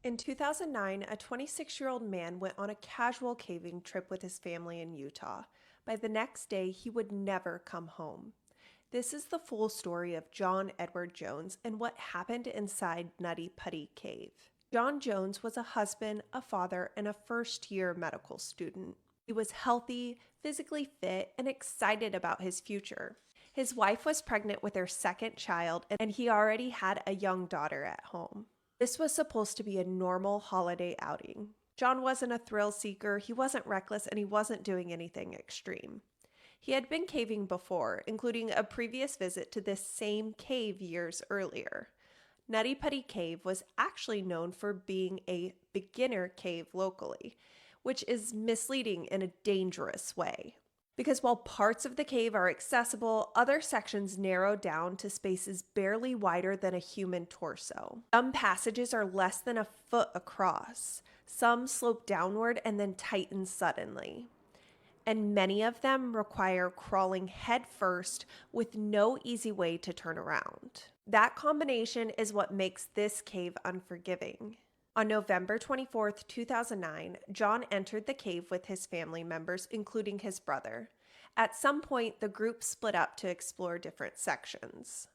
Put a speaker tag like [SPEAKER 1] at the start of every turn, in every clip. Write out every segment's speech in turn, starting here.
[SPEAKER 1] In 2009, a 26-year-old man went on a casual caving trip with his family in Utah. By the next day, he would never come home. This is the full story of John Edward Jones and what happened inside Nutty Putty Cave. John Jones was a husband, a father, and a first-year medical student. He was healthy, physically fit, and excited about his future. His wife was pregnant with their second child, and he already had a young daughter at home. This was supposed to be a normal holiday outing. John wasn't a thrill seeker, he wasn't reckless, and he wasn't doing anything extreme. He had been caving before, including a previous visit to this same cave years earlier. Nutty Putty Cave was actually known for being a beginner cave locally, which is misleading in a dangerous way. Because while parts of the cave are accessible, other sections narrow down to spaces barely wider than a human torso. Some passages are less than a foot across. Some slope downward and then tighten suddenly. And many of them require crawling headfirst with no easy way to turn around. That combination is what makes this cave unforgiving. On November 24th, 2009, John entered the cave with his family members, including his brother. At some point, the group split up to explore different sections.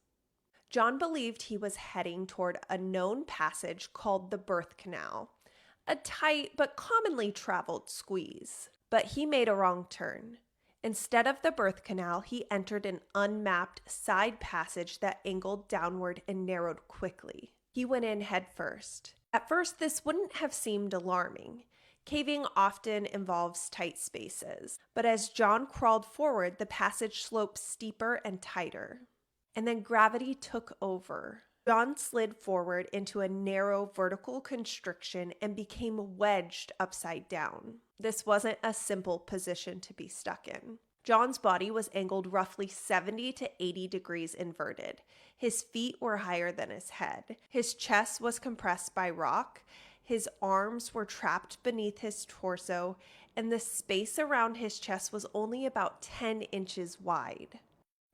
[SPEAKER 1] John believed he was heading toward a known passage called the birth canal, a tight but commonly traveled squeeze. But he made a wrong turn. Instead of the birth canal, he entered an unmapped side passage that angled downward and narrowed quickly. He went in head first. At first, this wouldn't have seemed alarming. Caving often involves tight spaces, but as John crawled forward, the passage sloped steeper and tighter. And then gravity took over. John slid forward into a narrow vertical constriction and became wedged upside down. This wasn't a simple position to be stuck in. John's body was angled roughly 70 to 80 degrees inverted. His feet were higher than his head. His chest was compressed by rock. His arms were trapped beneath his torso, and the space around his chest was only about 10 inches wide.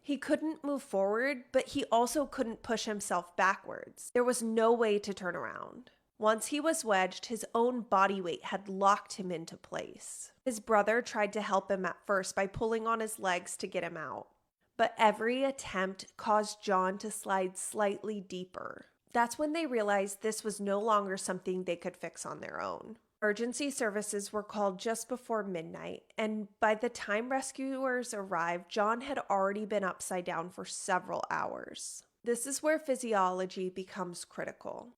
[SPEAKER 1] He couldn't move forward, but he also couldn't push himself backwards. There was no way to turn around. Once he was wedged, his own body weight had locked him into place. His brother tried to help him at first by pulling on his legs to get him out. But every attempt caused John to slide slightly deeper. That's when they realized this was no longer something they could fix on their own. Emergency services were called just before midnight, and by the time rescuers arrived, John had already been upside down for several hours. This is where physiology becomes critical.